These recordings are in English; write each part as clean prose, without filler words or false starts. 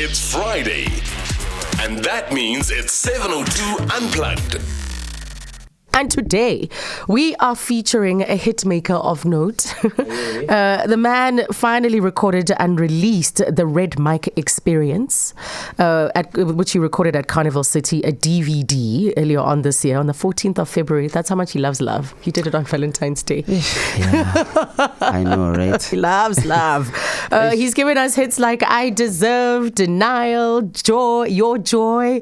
It's Friday, and that means it's 7:02 Unplugged. And today, we are featuring a hitmaker of note. The man finally recorded and released the Red Mic Experience, which he recorded at Carnival City, a DVD earlier on this year, on the 14th of February. That's how much he loves love. He did it on Valentine's Day. Yeah, I know, right? He loves love. He's given us hits like I Deserve, Denial, Joy, Your Joy,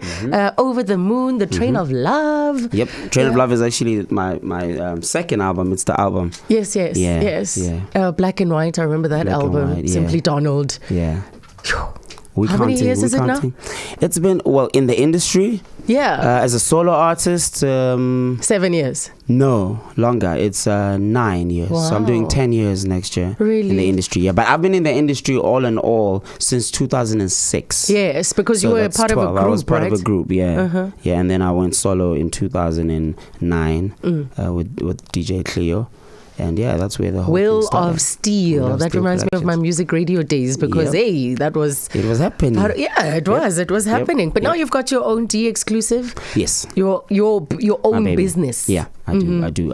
Over the Moon, The Train of Love. Yep, Train of Love is actually my second album. It's the album. Yes. Black and White, I remember that Black and album. White, yeah. Simply Donald. Yeah. How many years is it now? It's been, well, in the industry. Yeah. As a solo artist. 7 years. No, longer. It's 9 years. Wow. So I'm doing 10 years next year. Really? In the industry, yeah. But I've been in the industry all in all since 2006. Yes, because you were part 12. of a group, I was part right? of a group, yeah. Yeah, and then I went solo in 2009 with DJ Cleo. And yeah, that's where the whole Will thing started. of Steel. That reminds me of my music radio days because, hey, that was... It was happening. It was. It was happening. But now you've got your own D exclusive. Yes. Your own business. Yeah, I do.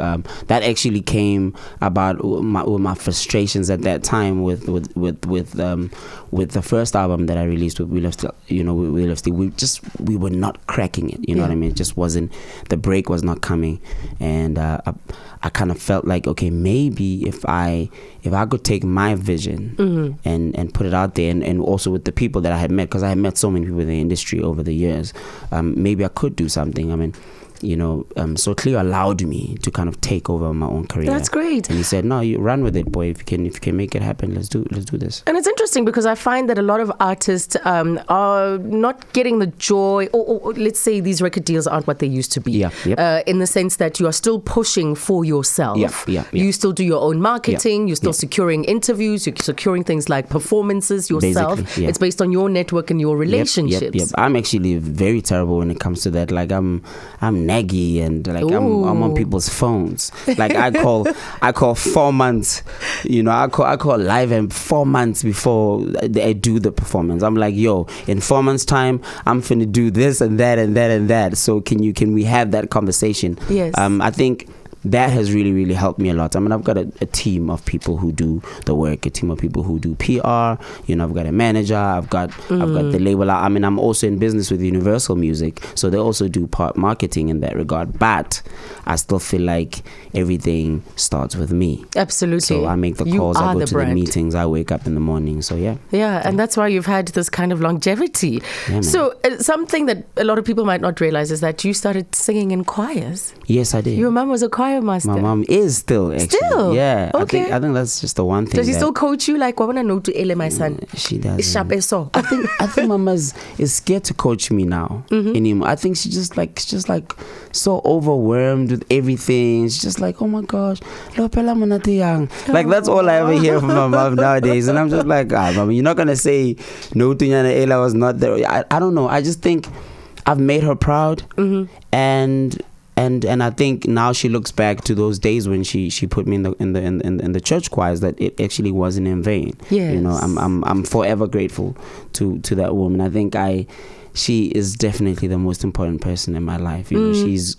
That actually came about with my frustrations at that time with the first album that I released with We Love Still. We were not cracking it. You know what I mean? It just wasn't. The break was not coming, and I kind of felt like, okay, maybe if I could take my vision and put it out there, and also with the people that I had met, because I had met so many people in the industry over the years, maybe I could do something. I mean, so Cleo allowed me to kind of take over my own career. That's great. And he said, no, you run with it, boy. If you can make it happen, let's do this. And it's interesting because I find that a lot of artists are not getting the joy, or let's say these record deals aren't what they used to be. Yeah. Yep. In the sense that you are still pushing for yourself. Yeah. You still do your own marketing. You're still securing interviews. You're securing things like performances yourself. Basically, yeah. It's based on your network and your relationships. Yep. I'm actually very terrible when it comes to that. Like I'm naggy, and like I'm on people's phones. Like I call 4 months, I call live and 4 months before I do the performance. I'm like, yo, in 4 months time I'm finna do this and that and that and that. So can we have that conversation? Yes. I think that has really, really helped me a lot. I mean, I've got a team of people who do the work, a team of people who do PR. I've got a manager. I've got the label. I mean, I'm also in business with Universal Music, so they also do part marketing in that regard. But I still feel like everything starts with me. Absolutely. So I make the calls. I go to the meetings. I wake up in the morning. So yeah. Yeah, and that's why you've had this kind of longevity. Yeah, so something that a lot of people might not realize is that you started singing in choirs. Yes, I did. Your mum was a choir master. My mom is still, actually. Still? Yeah. Okay. I think that's just the one thing. Does she still coach you? Like, I want to know to Ele, my son. She does. I think Mama is scared to coach me now anymore. I think she's just like so overwhelmed with everything. She's just like, oh my gosh, like that's all I ever hear from my mom nowadays. And I'm just like, Mama, you're not gonna say no to Nyana Ella was not there. I don't know. I just think I've made her proud, and I think now she looks back to those days when she put me in the church choirs, that it actually wasn't in vain. Yes. I'm forever grateful to that woman. I think she is definitely the most important person in my life.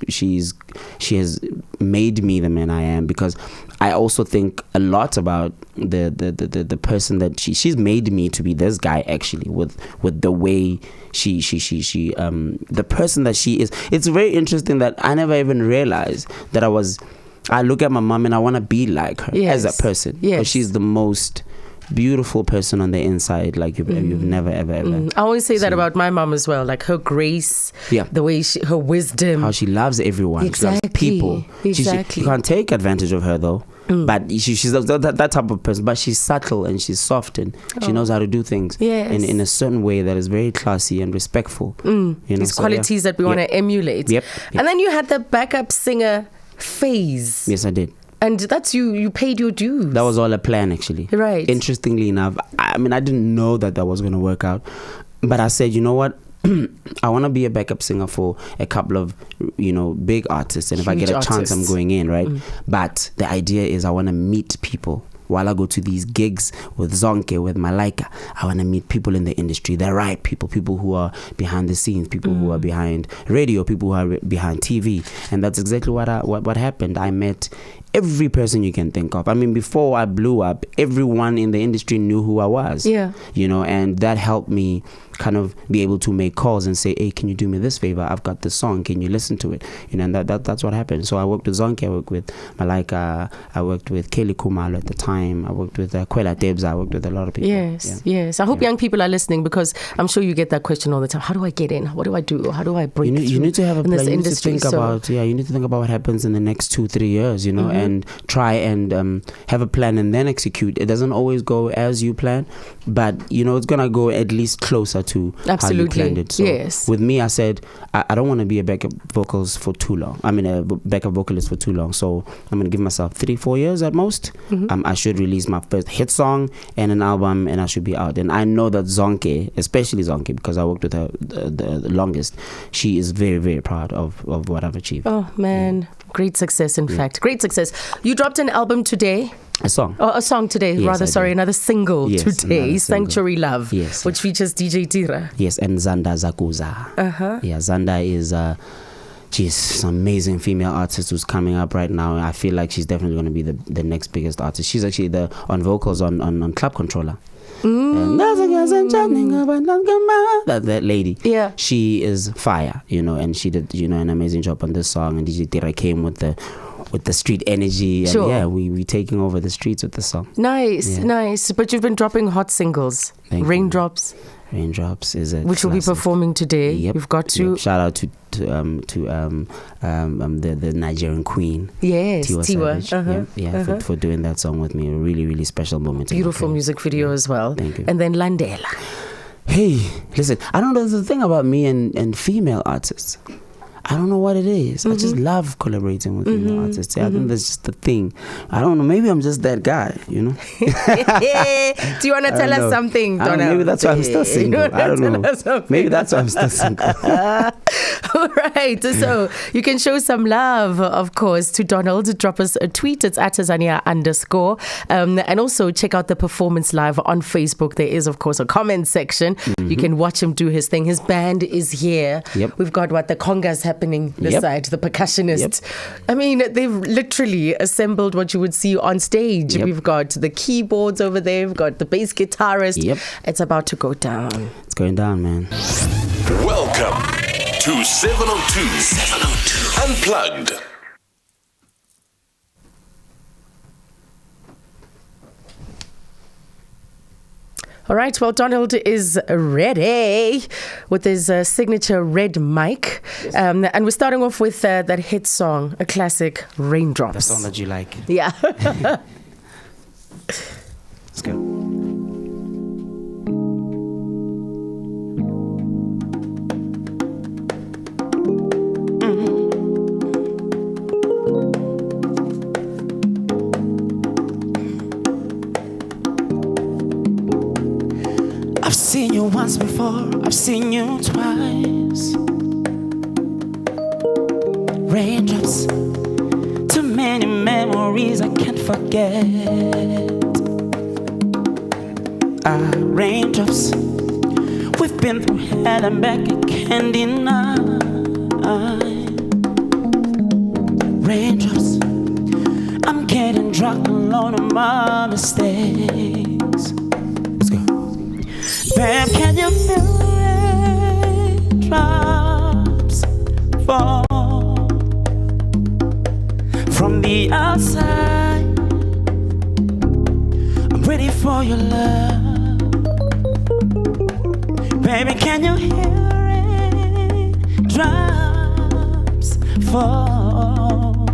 She has made me the man I am, because I also think a lot about the person that she's made me to be this guy, actually, with the way she the person that she is. It's very interesting that I never even realized that I look at my mom and I want to be like her as a person. Yes. Because she's the most beautiful person on the inside, like you've never ever I always say that about my mom as well, like her grace, the way her wisdom, how she loves everyone. Exactly. She loves people. Exactly. You can't take advantage of her though. But she's that type of person, but she's subtle and she's soft, and she knows how to do things in a certain way that is very classy and respectful. These qualities that we want to emulate. Yep. And then you had the backup singer phase. Yes, I did. And that's you paid your dues. That was all a plan, actually. Right. Interestingly enough, I mean, I didn't know that was going to work out. But I said, you know what? I want to be a backup singer for a couple of, big artists. And if I get a chance, I'm going in, right? But the idea is I want to meet people while I go to these gigs with Zonke, with Malaika, I want to meet people in the industry, the right people who are behind the scenes, people who are behind radio, people who are behind TV. And that's exactly what happened. I met every person you can think of. I mean, before I blew up, everyone in the industry knew who I was. Yeah. You know, and that helped me kind of be able to make calls and say, hey, can you do me this favor? I've got this song. Can you listen to it? You know, and that's what happened. So I worked with Zonke, I worked with Malaika, I worked with Kelly Kumalo at the time, I worked with Kwela Debs, I worked with a lot of people. Yes. I hope young people are listening, because I'm sure you get that question all the time. How do I get in? What do I do? How do I break through? You need to have a plan. You need to think about, you need to think about what happens in the next 2-3 years, you know, and try and have a plan and then execute. It doesn't always go as you plan, but you know, it's gonna go at least closer to how you planned it. So yes. With me, I said I don't want to be a backup vocals for too long. I mean, a backup vocalist for too long. So I'm gonna give myself 3-4 years at most. I should release my first hit song and an album, and I should be out. And I know that Zonke, especially Zonke, because I worked with her the longest, she is very, very proud of what I've achieved. Oh man, great success. In fact, great success. You dropped an album today. A song. Oh, a song today, yes, rather. Sorry, another single today, single. Sanctuary Love, which features DJ Tira. Yes, and Zanda Zakuza. Yeah, Zanda is she's an amazing female artist who's coming up right now. I feel like she's definitely going to be the next biggest artist. She's actually on vocals on Club Controller. That lady, she is fire, you know, and she did, you know, an amazing job on this song. And DJ Tira came with the street energy, and we taking over the streets with the song. Nice. But you've been dropping hot singles. Raindrops is a which will be performing today. You've got to shout out to the Nigerian queen. Yes, Tiwa. For doing that song with me. A really, really special moment. Beautiful music video as well. Thank you. And then Landela. Hey, listen, I don't know, there's a thing about me and female artists. I don't know what it is. I just love collaborating with female artists. I think that's just the thing. I don't know. Maybe I'm just that guy, you know. Do you want to tell us something, Donald? Maybe that's why I'm still single. I don't know. Maybe that's why I'm still single. All right. So you can show some love, of course, to Donald. Drop us a tweet. It's at Azania _ and also check out the performance live on Facebook. There is, of course, a comment section. You can watch him do his thing. His band is here. We've got the congas happening this side, the percussionists. I mean, they've literally assembled what you would see on stage. We've got the keyboards over there. We've got the bass guitarist. It's about to go down. It's going down, man. Welcome to 702 Unplugged. All right, well, Donald is ready with his signature red mic. And we're starting off with that hit song, a classic, Raindrops. The song that you like. Yeah. Let's go. I've seen you once before, I've seen you twice. Raindrops, too many memories I can't forget. Raindrops, we've been through hell and back, I can't deny. Raindrops, I'm getting drunk alone on my mistakes. Babe, can you feel raindrops fall from the outside? I'm ready for your love. Baby, can you hear raindrops fall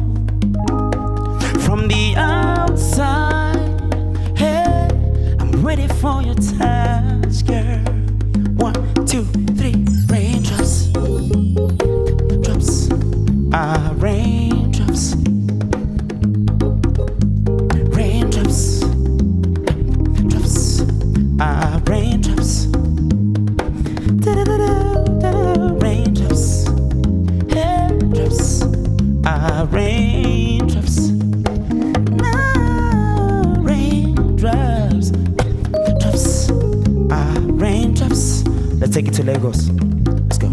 from the outside? Hey, I'm ready for your touch, girl. 1, 2, 3, raindrops, drops, raindrops, raindrops, drops, raindrops, raindrops, drops, raindrops, raindrops. take it to Lagos. Let's go.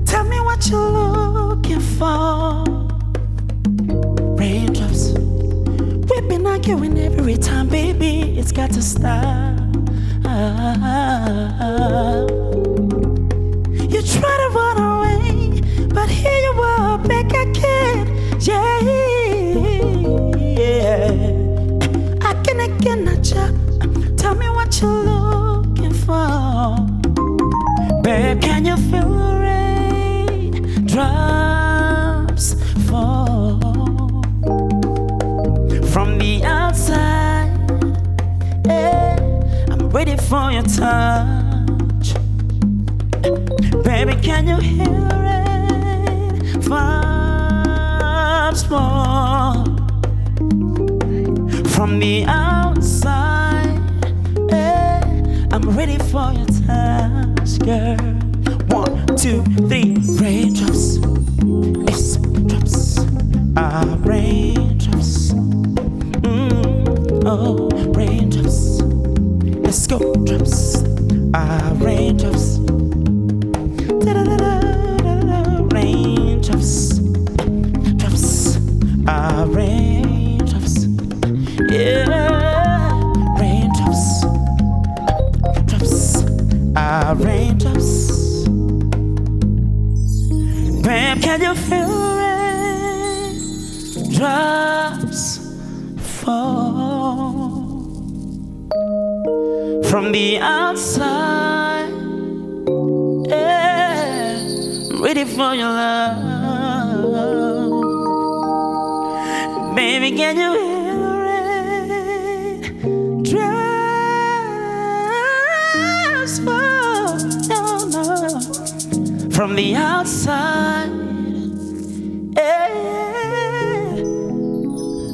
Tell me what you're looking for. Raindrops. We've been arguing every time, baby. It's got to stop. You try to run away, but here you are, back again. Yeah. Tell me what you're looking for. Babe, can you feel the rain drops fall from the outside? Yeah, I'm ready for your touch. Baby, can you hear the rain drops fall from the outside? Yeah, I'm ready for your touch, girl. 1, 2, 3. Raindrops, yes, drops, raindrops. Oh, raindrops. Let's go, drops, raindrops. Da-da-da-da-da-da. Raindrops, drops, raindrops. Yeah, raindrops, drops, raindrops. Babe, can you feel rain drops fall from the outside? Yeah, I'm ready for your love. Baby, can you hear the rain drops fall? No. From the outside, yeah,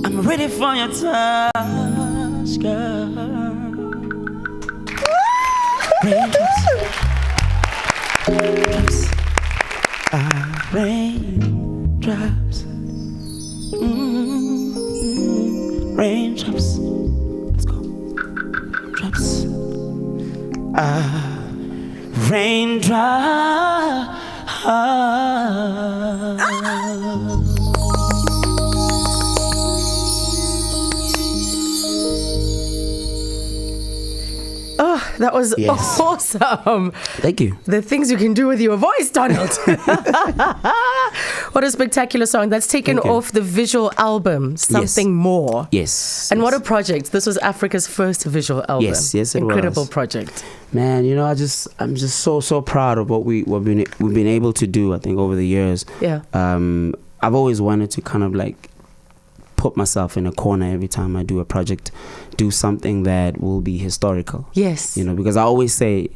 I'm ready for your touch, girl. Raindrops, raindrops, raindrops. Let's go. Drops, raindrops. Oh, that was Yes. awesome. Thank you. The things you can do with your voice, Donald. What a spectacular song. That's taken Thank you. off the visual album, Something More. Yes. And what a yes. project. This was Africa's first visual album. Yes, it Incredible was. project. Man, you know, I'm just so proud of what we've been able to do. I think over the years. Yeah. I've always wanted to kind of like put myself in a corner every time I do a project, do something that will be historical. Yes. You know, because I always say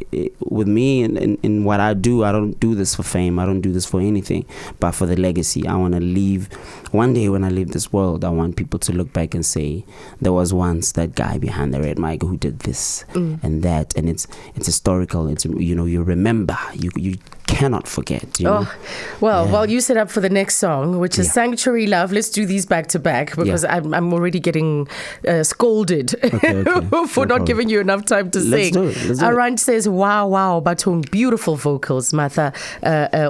with me in what I do, I don't do this for fame. I don't do this for anything, but for the legacy. I want to leave. One day when I leave this world, I want people to look back and say, there was once that guy behind the red mic who did this and that. And it's historical. It's, you know, you remember, you cannot forget. You know? Well, while you set up for the next song, which is Sanctuary Love, let's do these back to back because I'm already getting scolded for not giving you enough time to sing. Let's do it. Arand says, wow, Batung, beautiful vocals. Martha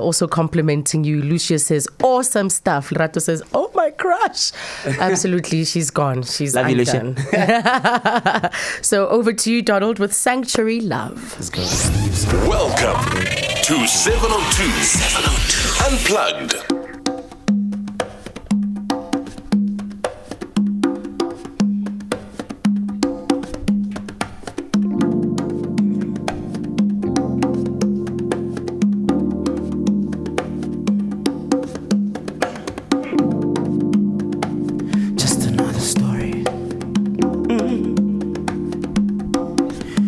also complimenting you. Lucia says, awesome stuff. Lerato says, oh my crush. Absolutely, she's gone. She's Love you, Lucia. done. So over to you, Donald, with Sanctuary Love. Let's go. Welcome to 702 Unplugged. Just another story.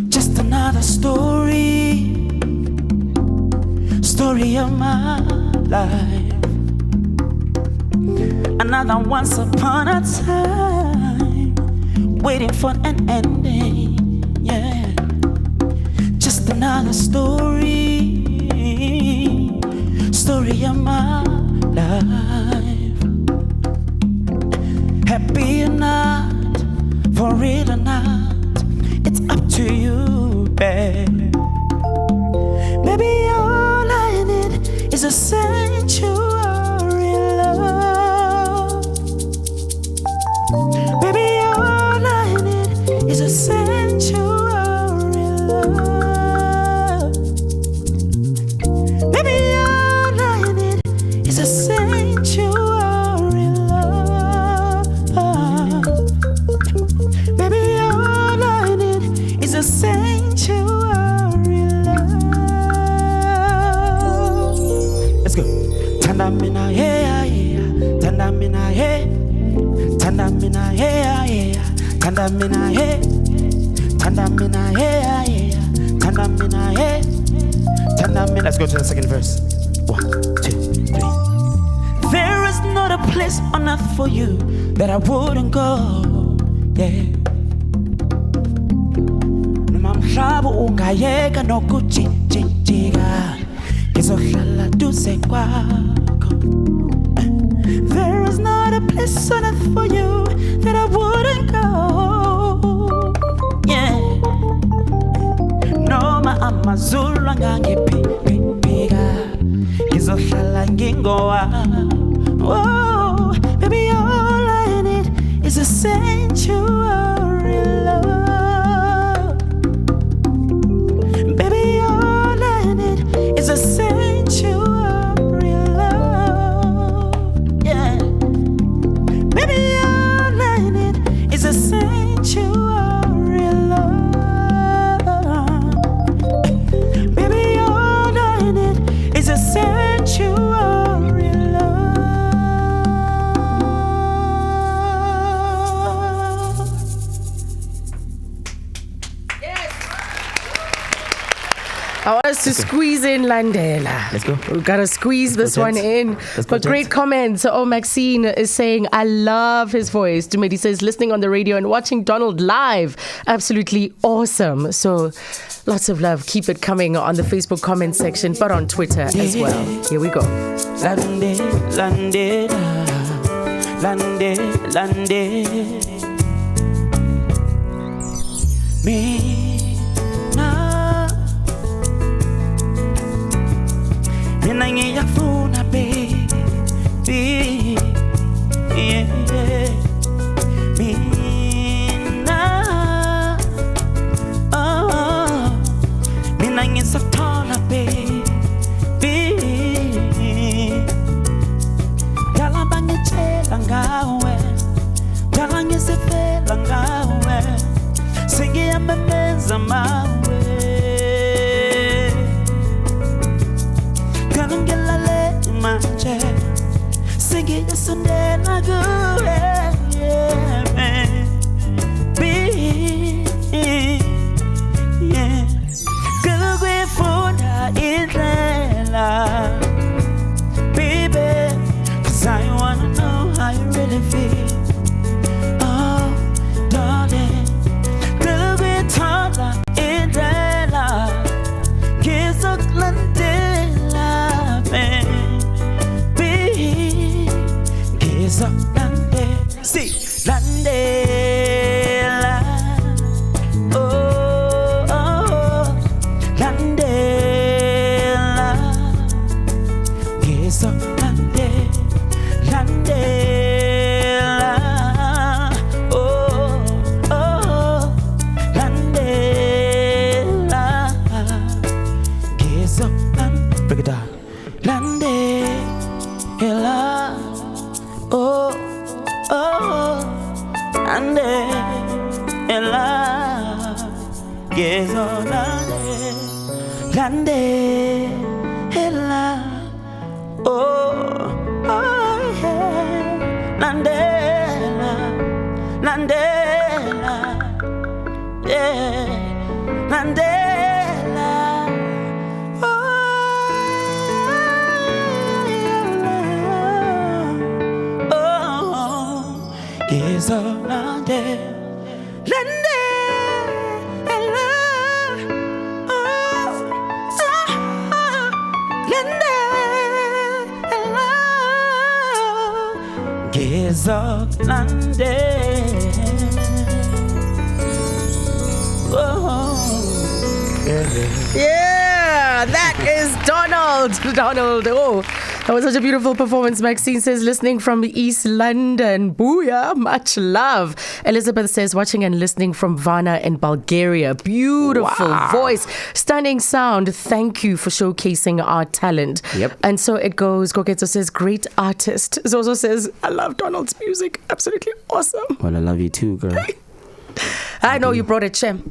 Just another story. Story of my life. Another once upon a time, waiting for an ending. Yeah. Just another story. Story of my life. Happy or not, for real or not, it's a sanctuary love. Baby, all I need is a sanctuary love. Baby, all I need is a sanctuary love. Baby, all I need is a sanctuary love. Let's go. Tandamina, yeah, yeah. Tandamina, yeah. Tandamina, yeah, yeah. Tandamina, yeah. Tandamina, yeah, yeah. Tandamina, yeah. Tandamina. Let's go to the second verse. 1, 2, 3. There is not a place on earth for you that I wouldn't go. Yeah. Nomamhlaba ungayeka nokuchinjika. Ngizohlala duze kwakho. There is not a place on earth for you that I wouldn't go. Yeah. Noma amazulu angangiphika. Ngizohlala ngingowa. Oh, baby, all I need is a sanctuary love. Baby, all I need is a sanctuary love. Yeah. Baby, all I need is a sanctuary love. Baby, all I need is a sanctuary love. I want us to squeeze in Landela. Let's go. We've got to squeeze this one in. Let's go, But great gents. comments. Oh, Maxine is saying, I love his voice. Dumedi says, listening on the radio and watching Donald live. Absolutely awesome. So lots of love. Keep it coming on the Facebook comment section, but on Twitter as well. Here we go. Lande, lande, lande, lande. Mina ngiyafuna baby, yeah. Mina, oh, mina ngisathola baby. Yala bangitshela ngawe, yala ngisifela ngawe, sengiyamemeza mawe. Singing the Sunday like yeah, baby, yeah. Girl, we for the baby, 'cause I wanna know how you really feel. Oh, darling, girl, we talk in kiss a Glendale, baby. See, Landela, oh, oh, Landela, yes, Landela, oh, oh, Landela, yes, break it down, Landela, oh. Oh, Landela, yes, oh, Landela, oh, oh, yeah, Landela, Landela, yeah, Landela, oh, yes, oh, Landela. Yeah, that is Donald Donald. Oh, that was such a beautiful performance. Maxine says, listening from East London. Booyah, much love. Elizabeth says, watching and listening from Varna in Bulgaria. Beautiful voice, stunning sound. Thank you for showcasing our talent. Yep. And so it goes. Gogetso says, great artist. Zozo says, I love Donald's music. Absolutely awesome. Well, I love you too, girl. I know you brought a chem.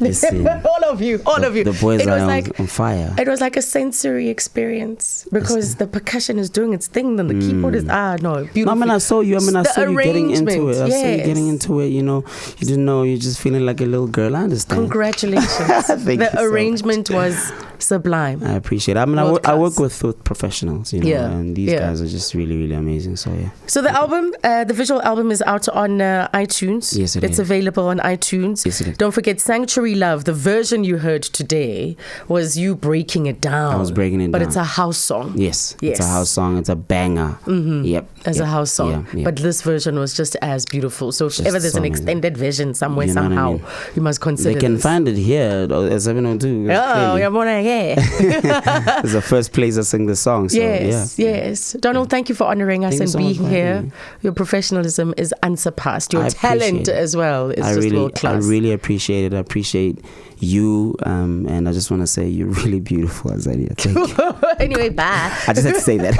Listen, all of you. The boys It are was like on fire. It was like a sensory experience because the percussion is doing its thing, then the keyboard is beautiful. I mean, I saw you. I saw you getting into it. I saw you getting into it. You know, you didn't know. You're just feeling like a little girl. I understand. Congratulations. The arrangement was sublime. I appreciate it. I mean, I work with professionionals, you know, and these guys are just really, really amazing. So yeah. So the album, the visual album, is out on iTunes. Yes, it's available on iTunes. Yes, it is. Don't forget Sanctuary Love. The version you heard today was you breaking it down. I was breaking it down. But it's a house song. Yes. It's a house song. It's a banger. Mm-hmm. Yep. As a house song. Yeah. But this version was just as beautiful. So if ever there's an extended version somewhere, you know somehow, you must consider They can find it here at 702. Oh, you're more yeah. It's the first place I sing the song. So, yes. Donald, thank you for honoring us and being here. Your professionalism is unsurpassed. Your talent as well is just world class. I really appreciate it. I appreciate you, and I just want to say you're really beautiful, Azania. Thank you. Anyway, bye. I just had to say that.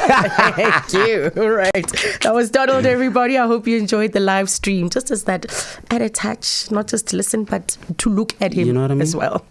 Thank you. All right. That was Donald, everybody. I hope you enjoyed the live stream. Just as that added touch, not just to listen, but to look at him as well.